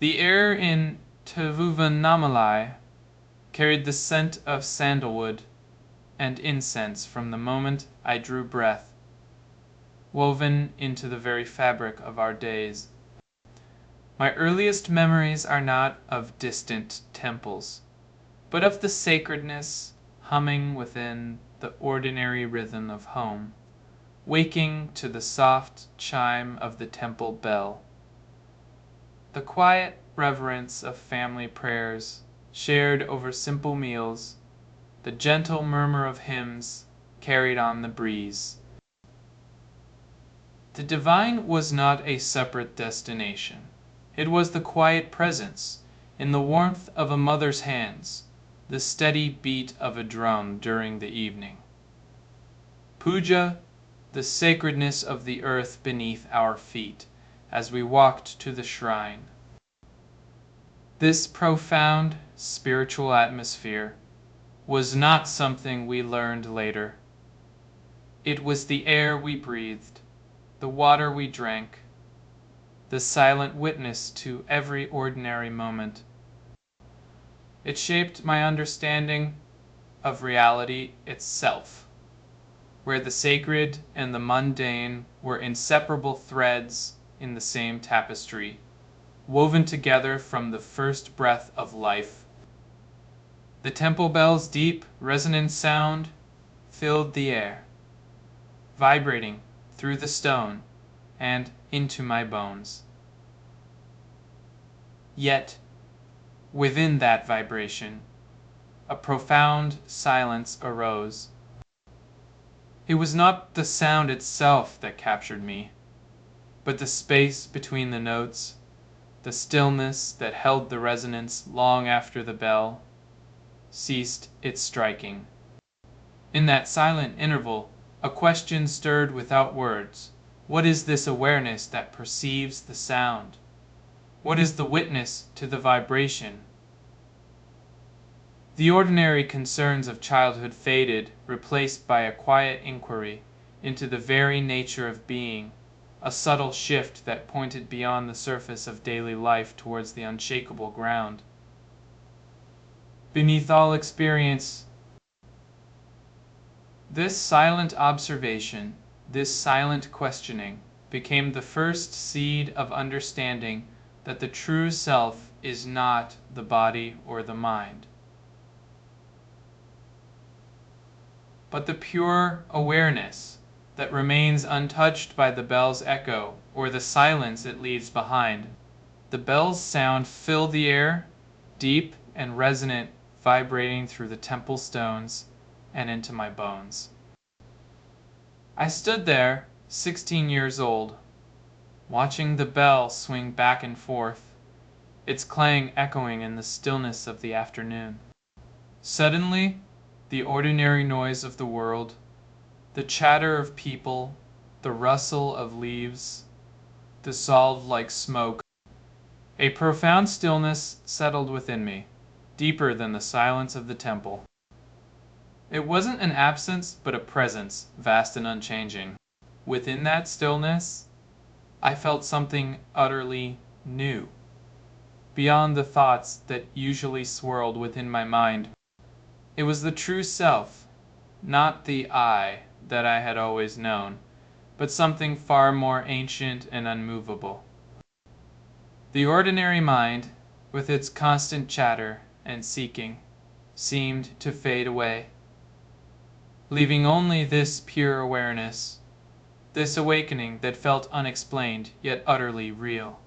The air in Tiruvannamalai carried the scent of sandalwood and incense from the moment I drew breath, woven into the very fabric of our days. My earliest memories are not of distant temples, but of the sacredness humming within the ordinary rhythm of home, waking to the soft chime of the temple bell. The quiet reverence of family prayers shared over simple meals, the gentle murmur of hymns carried on the breeze. The divine was not a separate destination. It was the quiet presence, in the warmth of a mother's hands, the steady beat of a drum during the evening. Puja, the sacredness of the earth beneath our feet, as we walked to the shrine. This profound spiritual atmosphere was not something we learned later. It was the air we breathed, the water we drank, the silent witness to every ordinary moment. It shaped my understanding of reality itself, where the sacred and the mundane were inseparable threads in the same tapestry, woven together from the first breath of life. The temple bell's deep, resonant sound filled the air, vibrating through the stone and into my bones. Yet, within that vibration, a profound silence arose. It was not the sound itself that captured me, but the space between the notes, the stillness that held the resonance long after the bell ceased its striking. In that silent interval, a question stirred without words. What is this awareness that perceives the sound? What is the witness to the vibration? The ordinary concerns of childhood faded, replaced by a quiet inquiry into the very nature of being, a subtle shift that pointed beyond the surface of daily life towards the unshakable ground. Beneath all experience, this silent observation, this silent questioning, became the first seed of understanding that the true self is not the body or the mind, but the pure awareness that remains untouched by the bell's echo or the silence it leaves behind. The bell's sound filled the air, deep and resonant, vibrating through the temple stones and into my bones. I stood there, 16 years old, watching the bell swing back and forth, its clang echoing in the stillness of the afternoon. Suddenly, the ordinary noise of the world, the chatter of people, the rustle of leaves, dissolved like smoke. A profound stillness settled within me, deeper than the silence of the temple. It wasn't an absence, but a presence, vast and unchanging. Within that stillness, I felt something utterly new, beyond the thoughts that usually swirled within my mind. It was the true self, not the I that I had always known, but something far more ancient and unmovable. The ordinary mind, with its constant chatter and seeking, seemed to fade away, leaving only this pure awareness, this awakening that felt unexplained yet utterly real.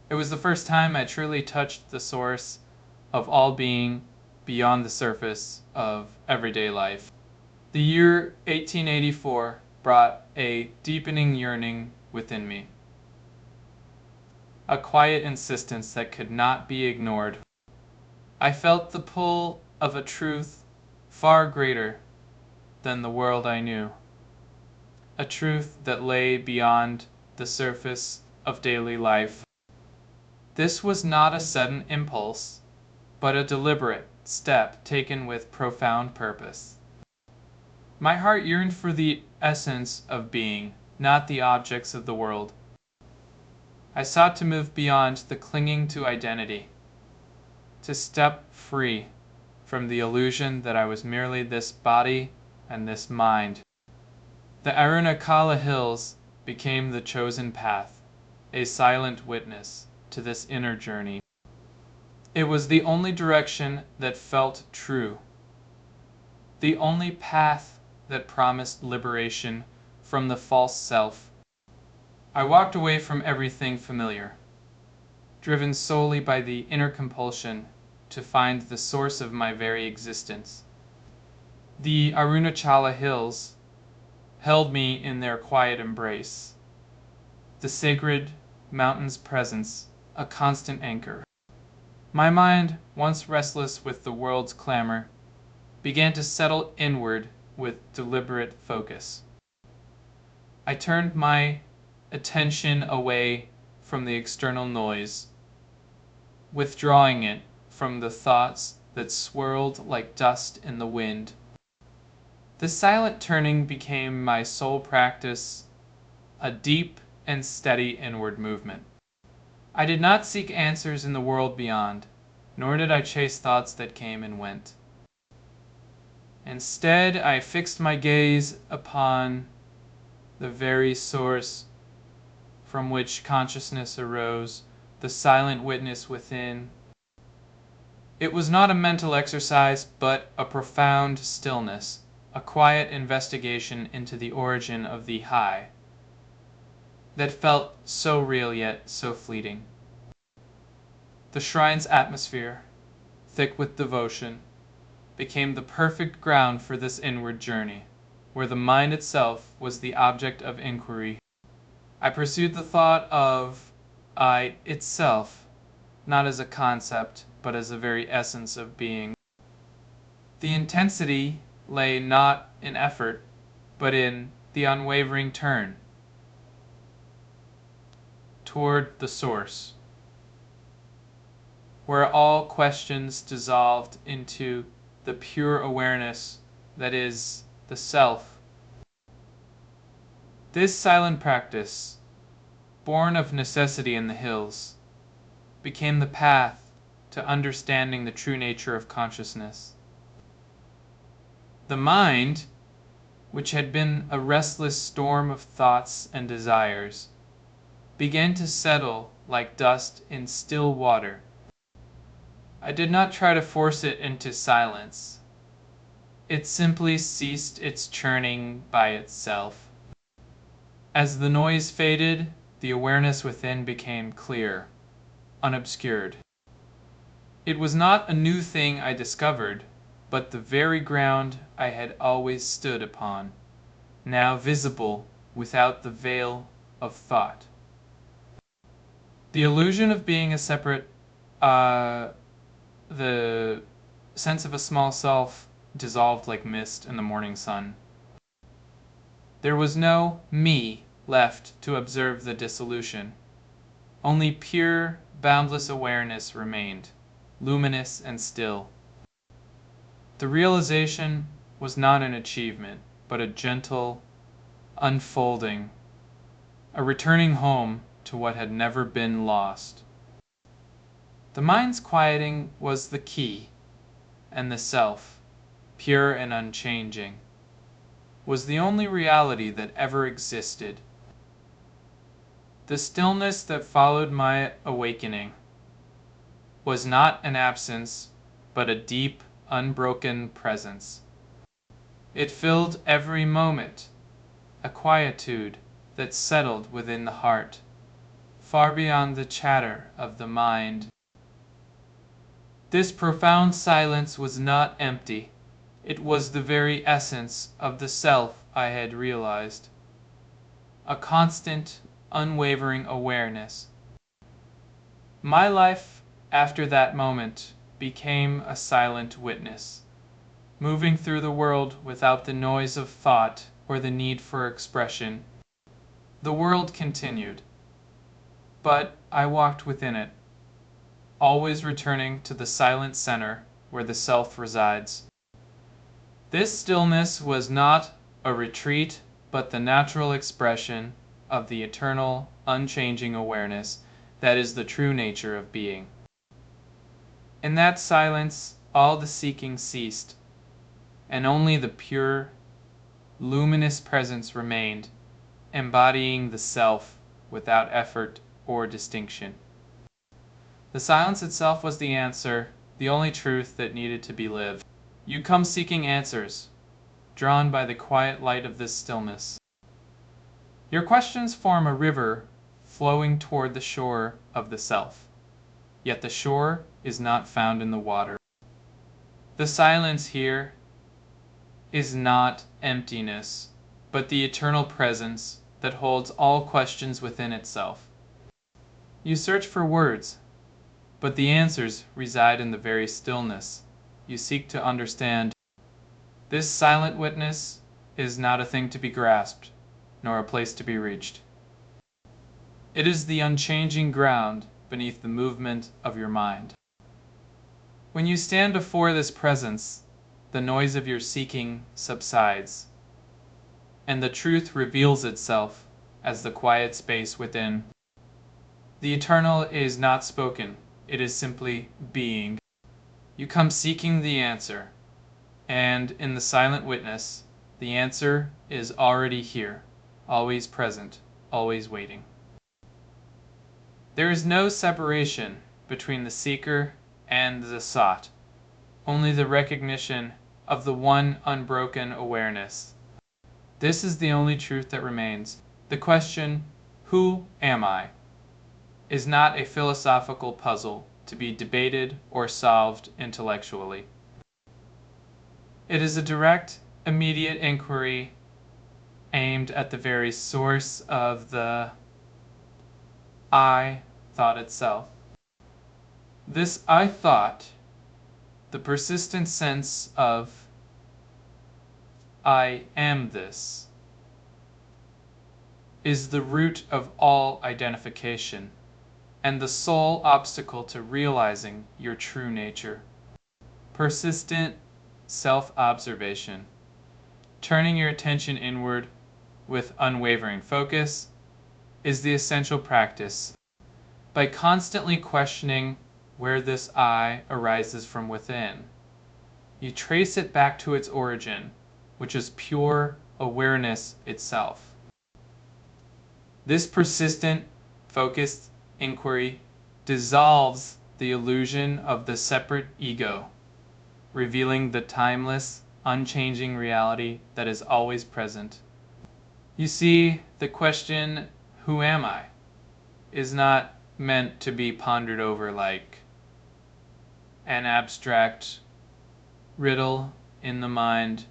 It was the first time I truly touched the source of all being beyond the surface of everyday life. The year 1884 brought a deepening yearning within me, a quiet insistence that could not be ignored. I felt the pull of a truth far greater than the world I knew, a truth that lay beyond the surface of daily life. This was not a sudden impulse, but a deliberate step taken with profound purpose. My heart yearned for the essence of being, not the objects of the world. I sought to move beyond the clinging to identity, to step free from the illusion that I was merely this body and this mind. The Arunachala hills became the chosen path, a silent witness to this inner journey. It was the only direction that felt true, the only path that promised liberation from the false self. I walked away from everything familiar, driven solely by the inner compulsion to find the source of my very existence. The Arunachala hills held me in their quiet embrace, the sacred mountain's presence a constant anchor. My mind, once restless with the world's clamor, began to settle inward with deliberate focus. I turned my attention away from the external noise, withdrawing it from the thoughts that swirled like dust in the wind. This silent turning became my sole practice, a deep and steady inward movement. I did not seek answers in the world beyond, nor did I chase thoughts that came and went. Instead, I fixed my gaze upon the very source from which consciousness arose, the silent witness within. It was not a mental exercise, but a profound stillness, a quiet investigation into the origin of the high, that felt so real yet so fleeting. The shrine's atmosphere, thick with devotion, became the perfect ground for this inward journey, where the mind itself was the object of inquiry. I pursued the thought of I itself, not as a concept, but as the very essence of being. The intensity lay not in effort, but in the unwavering turn toward the source, where all questions dissolved into the pure awareness that is the self. This silent practice, born of necessity in the hills, became the path to understanding the true nature of consciousness. The mind, which had been a restless storm of thoughts and desires, began to settle like dust in still water. I did not try to force it into silence. It simply ceased its churning by itself. As the noise faded, the awareness within became clear, unobscured. It was not a new thing I discovered, but the very ground I had always stood upon, now visible without the veil of thought. The illusion of being a separate, the sense of a small self dissolved like mist in the morning sun. There was no me left to observe the dissolution. Only pure, boundless awareness remained, luminous and still. The realization was not an achievement, but a gentle unfolding, a returning home to what had never been lost. The mind's quieting was the key, and the self, pure and unchanging, was the only reality that ever existed. The stillness that followed my awakening was not an absence, but a deep, unbroken presence. It filled every moment, a quietude that settled within the heart, far beyond the chatter of the mind. This profound silence was not empty. It was the very essence of the self I had realized. A constant, unwavering awareness. My life after that moment became a silent witness, moving through the world without the noise of thought or the need for expression. The world continued, but I walked within it, always returning to the silent center where the self resides. This stillness was not a retreat, but the natural expression of the eternal, unchanging awareness that is the true nature of being. In that silence, all the seeking ceased, and only the pure, luminous presence remained, embodying the self without effort or distinction. The silence itself was the answer, the only truth that needed to be lived. You come seeking answers, drawn by the quiet light of this stillness. Your questions form a river flowing toward the shore of the self, yet the shore is not found in the water. The silence here is not emptiness, but the eternal presence that holds all questions within itself. You search for words, but the answers reside in the very stillness. You seek to understand. This silent witness is not a thing to be grasped, nor a place to be reached. It is the unchanging ground beneath the movement of your mind. When you stand before this presence, the noise of your seeking subsides, and the truth reveals itself as the quiet space within. The eternal is not spoken, it is simply being. You come seeking the answer, and in the silent witness, the answer is already here, always present, always waiting. There is no separation between the seeker and the sought, only the recognition of the one unbroken awareness. This is the only truth that remains. The question, who am I, is not a philosophical puzzle to be debated or solved intellectually. It is a direct, immediate inquiry aimed at the very source of the I thought itself. This I thought, the persistent sense of I am this, is the root of all identification and the sole obstacle to realizing your true nature. Persistent self-observation, turning your attention inward with unwavering focus, is the essential practice. By constantly questioning where this I arises from within, you trace it back to its origin, which is pure awareness itself. This persistent, focused inquiry dissolves the illusion of the separate ego, revealing the timeless, unchanging reality that is always present. You see, the question, who am I, is not meant to be pondered over like an abstract riddle in the mind,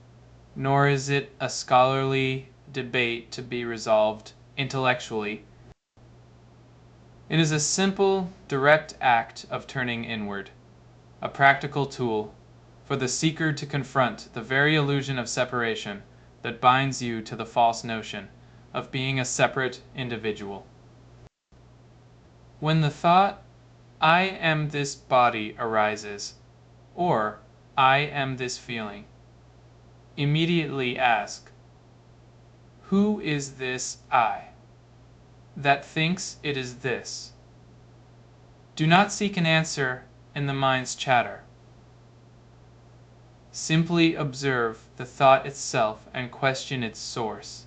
nor is it a scholarly debate to be resolved intellectually. It is a simple, direct act of turning inward, a practical tool for the seeker to confront the very illusion of separation that binds you to the false notion of being a separate individual. When the thought, I am this body arises, or I am this feeling, immediately ask, who is this I that thinks it is this? Do not seek an answer in the mind's chatter. Simply observe the thought itself and question its source.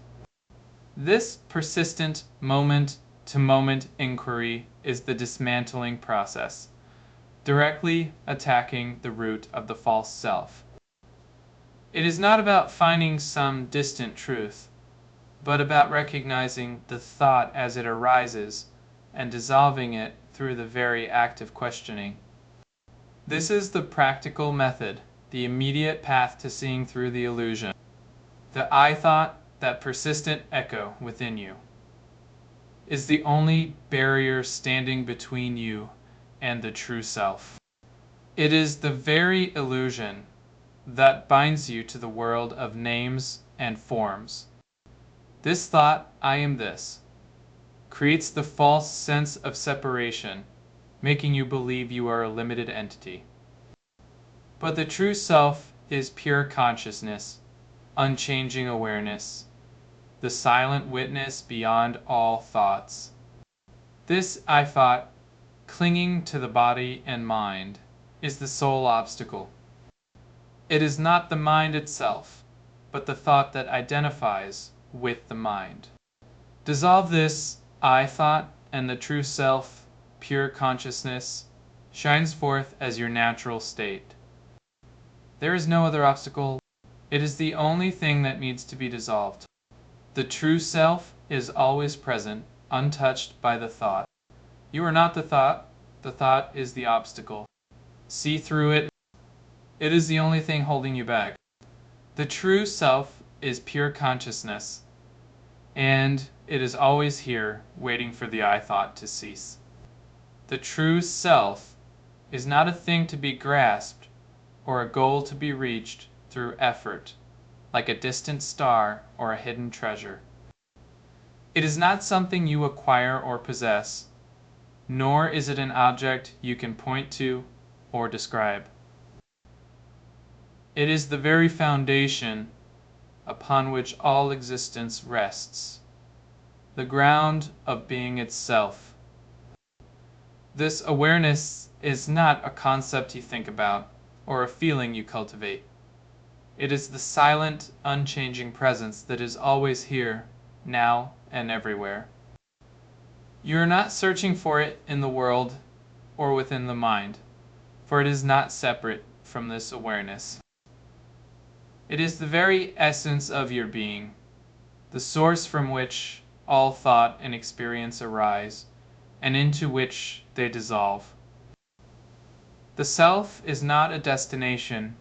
This persistent moment-to-moment inquiry is the dismantling process, directly attacking the root of the false self. It is not about finding some distant truth, but about recognizing the thought as it arises and dissolving it through the very act of questioning. This is the practical method, the immediate path to seeing through the illusion. The I thought, that persistent echo within you, is the only barrier standing between you and the true self. It is the very illusion that binds you to the world of names and forms. This thought, I am this, creates the false sense of separation, making you believe you are a limited entity. But the true self is pure consciousness, unchanging awareness, the silent witness beyond all thoughts. This I thought clinging to the body and mind, is the sole obstacle. It is not the mind itself, but the thought that identifies with the mind. Dissolve this I thought, and the true self, pure consciousness, shines forth as your natural state. There is no other obstacle. It is the only thing that needs to be dissolved. The true self is always present, untouched by the thought. You are not the thought is the obstacle. See through it. It is the only thing holding you back. The true self is pure consciousness, and it is always here, waiting for the I thought to cease. The true self is not a thing to be grasped or a goal to be reached through effort, like a distant star or a hidden treasure. It is not something you acquire or possess, nor is it an object you can point to or describe. It is the very foundation upon which all existence rests, the ground of being itself. This awareness is not a concept you think about or a feeling you cultivate. It is the silent, unchanging presence that is always here, now and everywhere. You are not searching for it in the world or within the mind, for it is not separate from this awareness. It is the very essence of your being, the source from which all thought and experience arise, and into which they dissolve. The self is not a destination,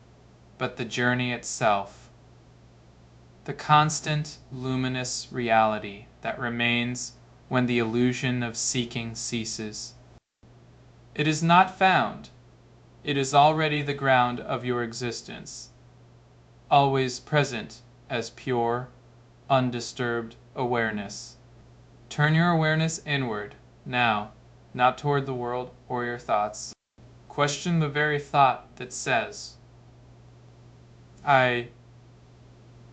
but the journey itself, the constant, luminous reality that remains when the illusion of seeking ceases. It is not found. It is already the ground of your existence, always present as pure, undisturbed awareness. Turn your awareness inward, now, not toward the world or your thoughts. Question the very thought that says,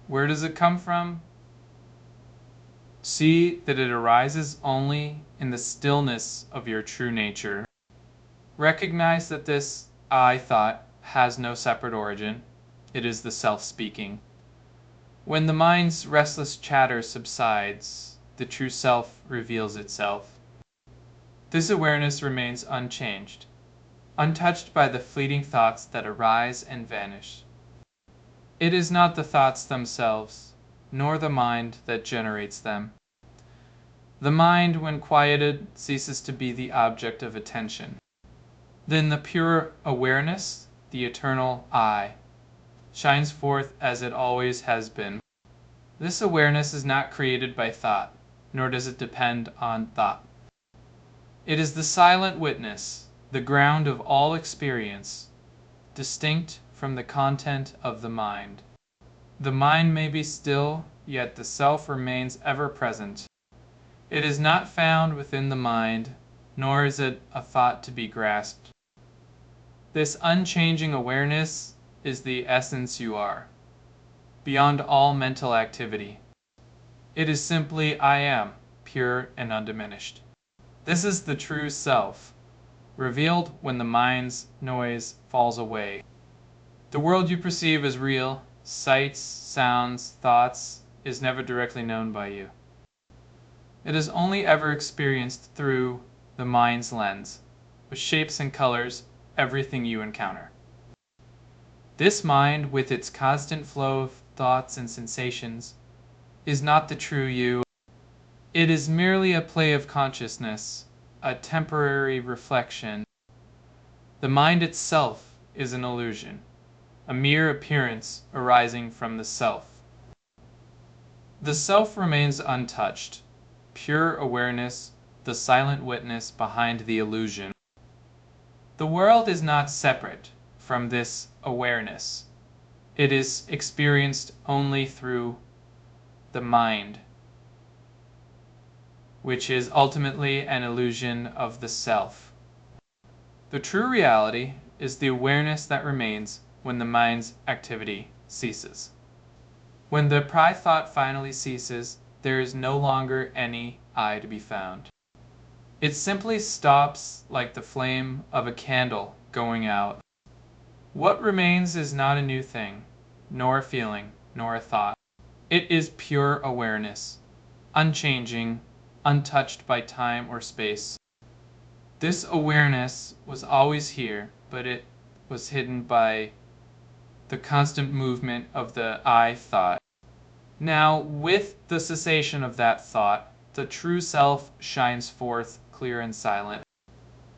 where does it come from? See that it arises only in the stillness of your true nature. Recognize that this I thought has no separate origin. It is the self speaking. When the mind's restless chatter subsides, the true self reveals itself. This awareness remains unchanged, untouched by the fleeting thoughts that arise and vanish. It is not the thoughts themselves, nor the mind that generates them. The mind, when quieted, ceases to be the object of attention. Then the pure awareness, the eternal I, shines forth as it always has been. This awareness is not created by thought, nor does it depend on thought. It is the silent witness, the ground of all experience, distinct from the content of the mind. The mind may be still, yet the self remains ever present. It is not found within the mind, nor is it a thought to be grasped. This unchanging awareness is the essence you are, beyond all mental activity. It is simply I am, pure and undiminished. This is the true self, revealed when the mind's noise falls away. The world you perceive as real, sights, sounds, thoughts, is never directly known by you. It is only ever experienced through the mind's lens, which shapes and colors everything you encounter. This mind, with its constant flow of thoughts and sensations, is not the true you. It is merely a play of consciousness, a temporary reflection. The mind itself is an illusion, a mere appearance arising from the self. The self remains untouched, pure awareness, the silent witness behind the illusion. The world is not separate from this awareness. It is experienced only through the mind, which is ultimately an illusion of the self. The true reality is the awareness that remains when the mind's activity ceases. When the thought finally ceases, there is no longer any I to be found. It simply stops like the flame of a candle going out. What remains is not a new thing, nor a feeling, nor a thought. It is pure awareness, unchanging, untouched by time or space. This awareness was always here, but it was hidden by the constant movement of the I thought. Now, with the cessation of that thought, the true self shines forth clear and silent.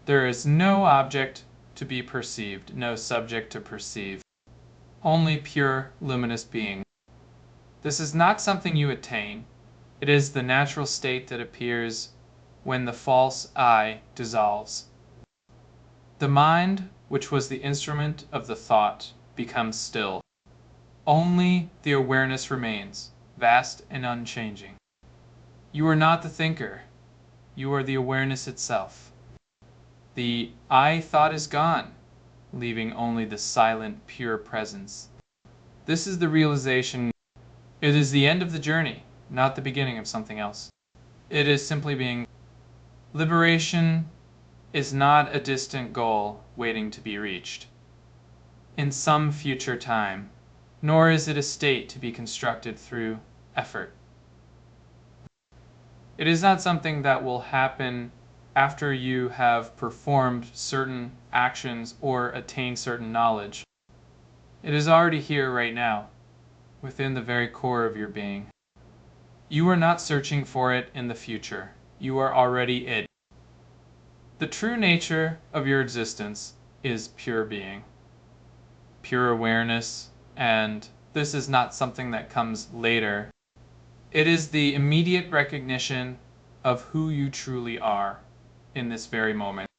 There is no object to be perceived, no subject to perceive, only pure, luminous being. This is not something you attain. It is the natural state that appears when the false I dissolves. The mind, which was the instrument of the thought, becomes still. Only the awareness remains, vast and unchanging. You are not the thinker. You are the awareness itself. The I thought is gone, leaving only the silent, pure presence. This is the realization. It is the end of the journey, not the beginning of something else. It is simply being. Liberation is not a distant goal waiting to be reached in some future time, nor is it a state to be constructed through effort. It is not something that will happen after you have performed certain actions or attained certain knowledge. It is already here right now, within the very core of your being. You are not searching for it in the future. You are already it. The true nature of your existence is pure being, pure awareness, and this is not something that comes later. It is the immediate recognition of who you truly are in this very moment.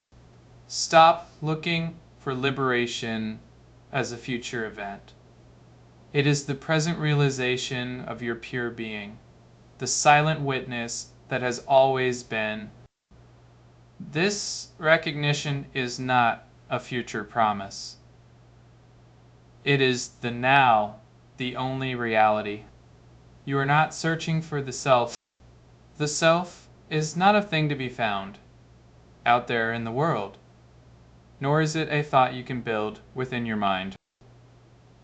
Stop looking for liberation as a future event. It is the present realization of your pure being, the silent witness that has always been. This recognition is not a future promise. It is the now, the only reality. You are not searching for the self. The self is not a thing to be found out there in the world, nor is it a thought you can build within your mind.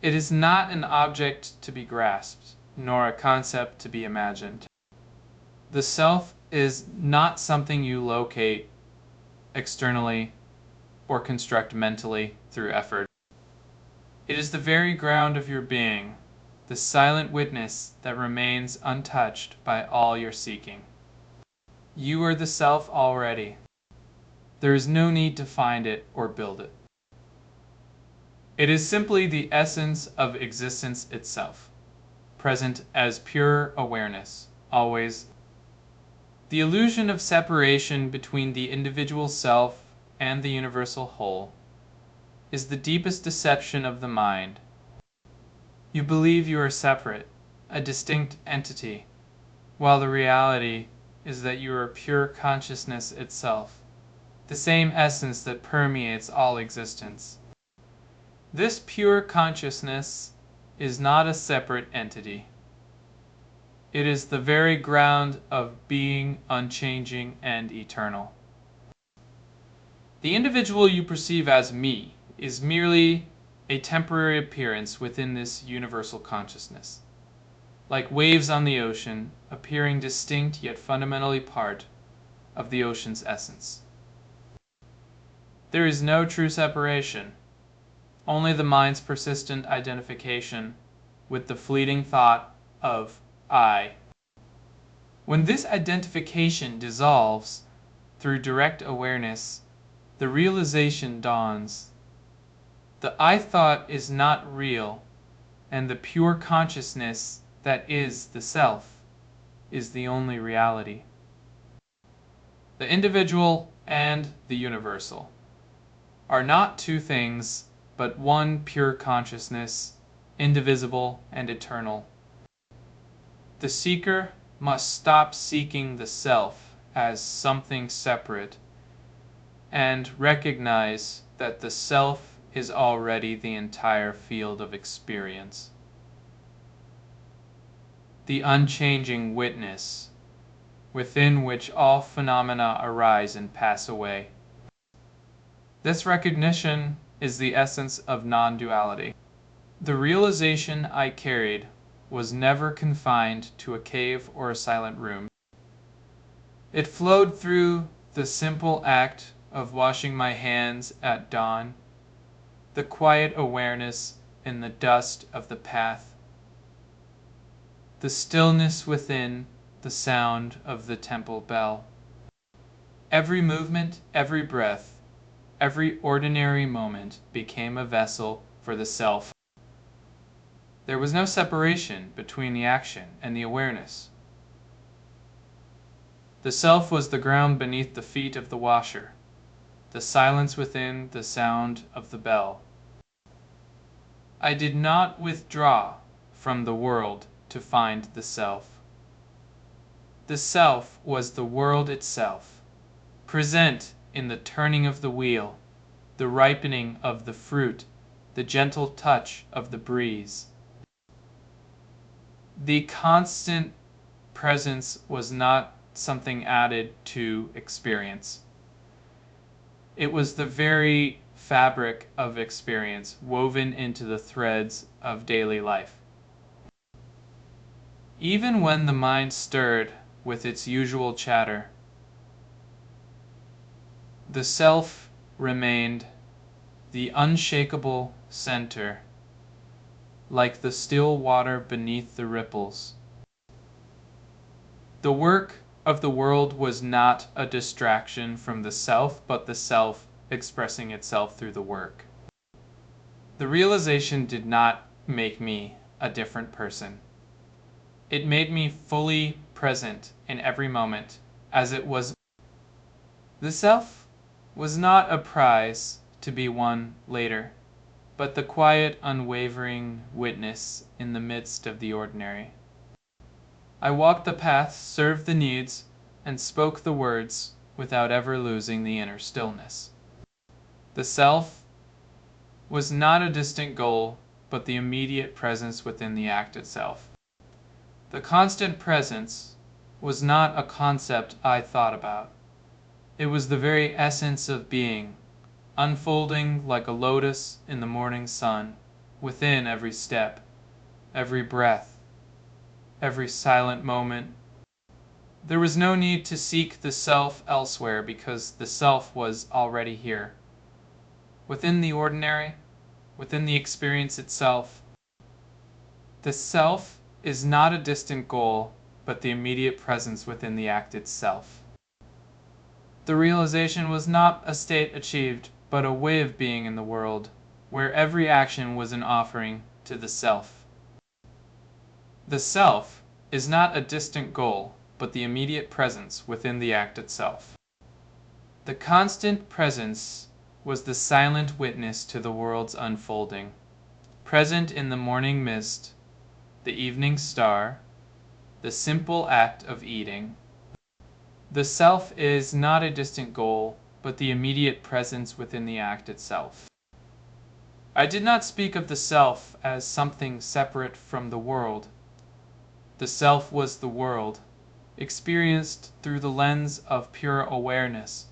It is not an object to be grasped, nor a concept to be imagined. The self is not something you locate externally or construct mentally through effort. It is the very ground of your being, the silent witness that remains untouched by all your seeking. You are the self already. There is no need to find it or build it. It is simply the essence of existence itself, present as pure awareness, always. The illusion of separation between the individual self and the universal whole is the deepest deception of the mind. You believe you are separate, a distinct entity, while the reality is that you are pure consciousness itself, the same essence that permeates all existence. This pure consciousness is not a separate entity. It is the very ground of being unchanging and eternal. The individual you perceive as me is merely a temporary appearance within this universal consciousness, like waves on the ocean, appearing distinct yet fundamentally part of the ocean's essence. There is no true separation, only the mind's persistent identification with the fleeting thought of I. When this identification dissolves through direct awareness, the realization dawns. The I thought is not real, and the pure consciousness that is the self is the only reality. The individual and the universal are not two things, but one pure consciousness, indivisible and eternal. The seeker must stop seeking the self as something separate and recognize that the self is already the entire field of experience. The unchanging witness, within which all phenomena arise and pass away. This recognition is the essence of non-duality. The realization I carried was never confined to a cave or a silent room. It flowed through the simple act of washing my hands at dawn, the quiet awareness in the dust of the path, the stillness within the sound of the temple bell. Every movement, every breath, every ordinary moment became a vessel for the self. There was no separation between the action and the awareness. The self was the ground beneath the feet of the washer, the silence within the sound of the bell. I did not withdraw from the world to find the self. The self was the world itself, present in the turning of the wheel, the ripening of the fruit, the gentle touch of the breeze. The constant presence was not something added to experience. It was the very fabric of experience, woven into the threads of daily life. Even when the mind stirred with its usual chatter, the self remained the unshakable center, like the still water beneath the ripples. The work of the world was not a distraction from the self, but the self expressing itself through the work. The realization did not make me a different person. It made me fully present in every moment, as it was. The self was not a prize to be won later, but the quiet, unwavering witness in the midst of the ordinary. I walked the path, served the needs, and spoke the words without ever losing the inner stillness. The self was not a distant goal, but the immediate presence within the act itself. The constant presence was not a concept I thought about. It was the very essence of being, unfolding like a lotus in the morning sun, within every step, every breath, every silent moment. There was no need to seek the self elsewhere because the self was already here. Within the ordinary, within the experience itself. The self is not a distant goal, but the immediate presence within the act itself. The realization was not a state achieved, but a way of being in the world, where every action was an offering to the self. The self is not a distant goal, but the immediate presence within the act itself. The constant presence was the silent witness to the world's unfolding, present in the morning mist, the evening star, the simple act of eating. The self is not a distant goal, but the immediate presence within the act itself. I did not speak of the self as something separate from the world. The self was the world, experienced through the lens of pure awareness.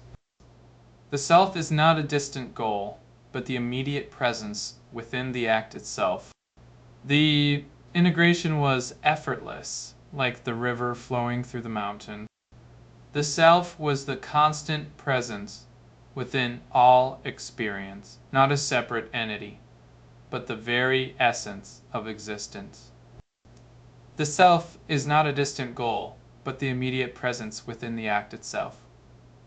The self is not a distant goal, but the immediate presence within the act itself. The integration was effortless, like the river flowing through the mountain. The self was the constant presence within all experience, not a separate entity, but the very essence of existence. The self is not a distant goal, but the immediate presence within the act itself.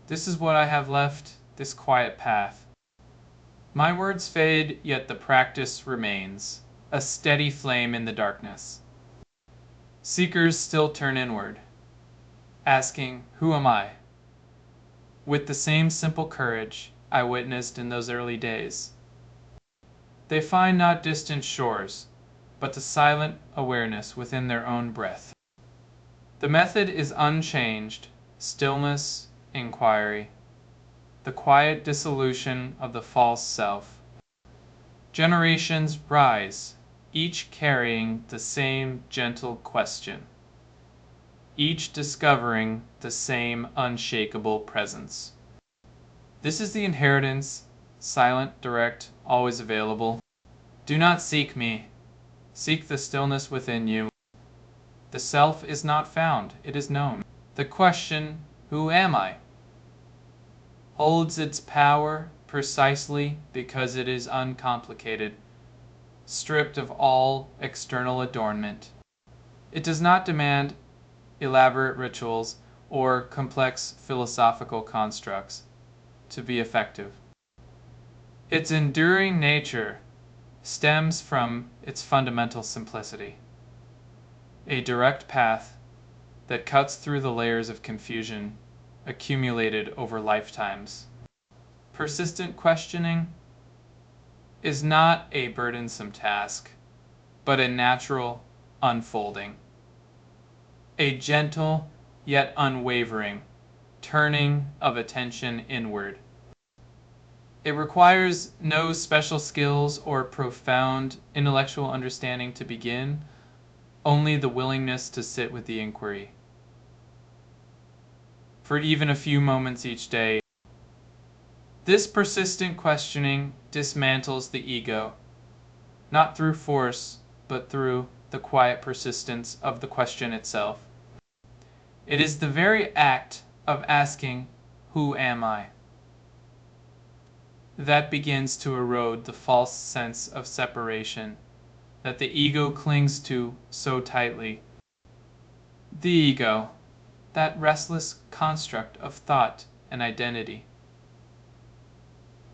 This is what I have left, this quiet path. My words fade, yet the practice remains, a steady flame in the darkness. Seekers still turn inward, asking, "Who am I?" with the same simple courage I witnessed in those early days. They find not distant shores, but the silent awareness within their own breath. The method is unchanged: stillness, inquiry, the quiet dissolution of the false self. Generations rise, each carrying the same gentle question. each discovering the same unshakable presence. This is the inheritance, silent, direct, always available. Do not seek me. Seek the stillness within you. The self is not found, it is known. The question, who am I, holds its power precisely because it is uncomplicated, stripped of all external adornment. It does not demand elaborate rituals or complex philosophical constructs to be effective. Its enduring nature stems from its fundamental simplicity, a direct path that cuts through the layers of confusion accumulated over lifetimes. Persistent questioning is not a burdensome task, but a natural unfolding, a gentle yet unwavering turning of attention inward. It requires no special skills or profound intellectual understanding to begin, only the willingness to sit with the inquiry. For even a few moments each day, this persistent questioning dismantles the ego, not through force, but through the quiet persistence of the question itself. It is the very act of asking, "Who am I?" that begins to erode the false sense of separation that the ego clings to so tightly. The ego, that restless construct of thought and identity,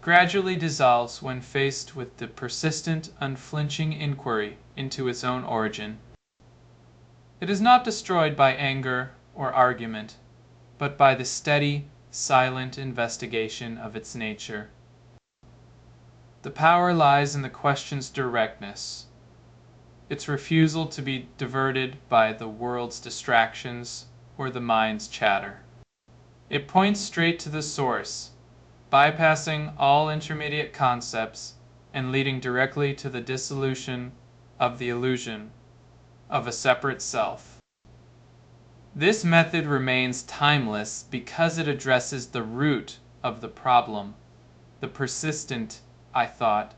gradually dissolves when faced with the persistent, unflinching inquiry into its own origin. It is not destroyed by anger or argument, but by the steady, silent investigation of its nature. The power lies in the question's directness, its refusal to be diverted by the world's distractions or the mind's chatter. It points straight to the source, bypassing all intermediate concepts and leading directly to the dissolution of the illusion of a separate self. This method remains timeless because it addresses the root of the problem, the persistent "I thought,"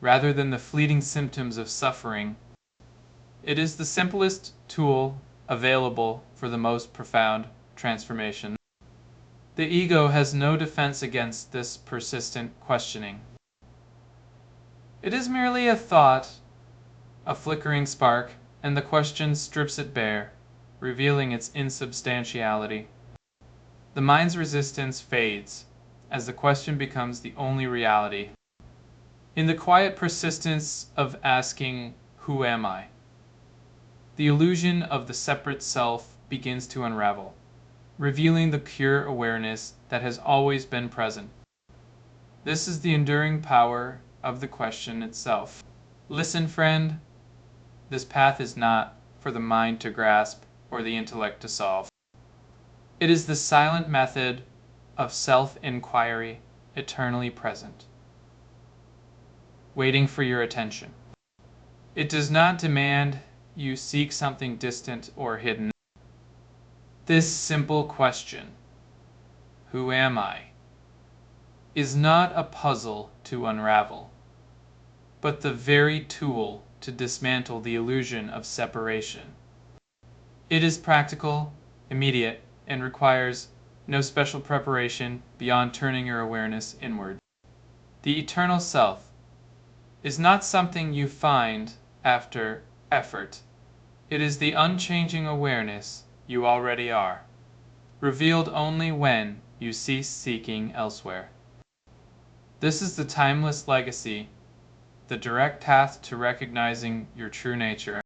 rather than the fleeting symptoms of suffering. It is the simplest tool available for the most profound transformation. The ego has no defense against this persistent questioning. It is merely a thought, a flickering spark, and the question strips it bare, revealing its insubstantiality. The mind's resistance fades as the question becomes the only reality. In the quiet persistence of asking, "Who am I?" the illusion of the separate self begins to unravel, revealing the pure awareness that has always been present. This is the enduring power of the question itself. Listen, friend, this path is not for the mind to grasp or the intellect to solve. It is the silent method of self-inquiry, eternally present, waiting for your attention. It does not demand you seek something distant or hidden. This simple question, "Who am I?" is not a puzzle to unravel, but the very tool to dismantle the illusion of separation. It is practical, immediate, and requires no special preparation beyond turning your awareness inward. The eternal self is not something you find after effort. It is the unchanging awareness you already are, revealed only when you cease seeking elsewhere. This is the timeless legacy, the direct path to recognizing your true nature.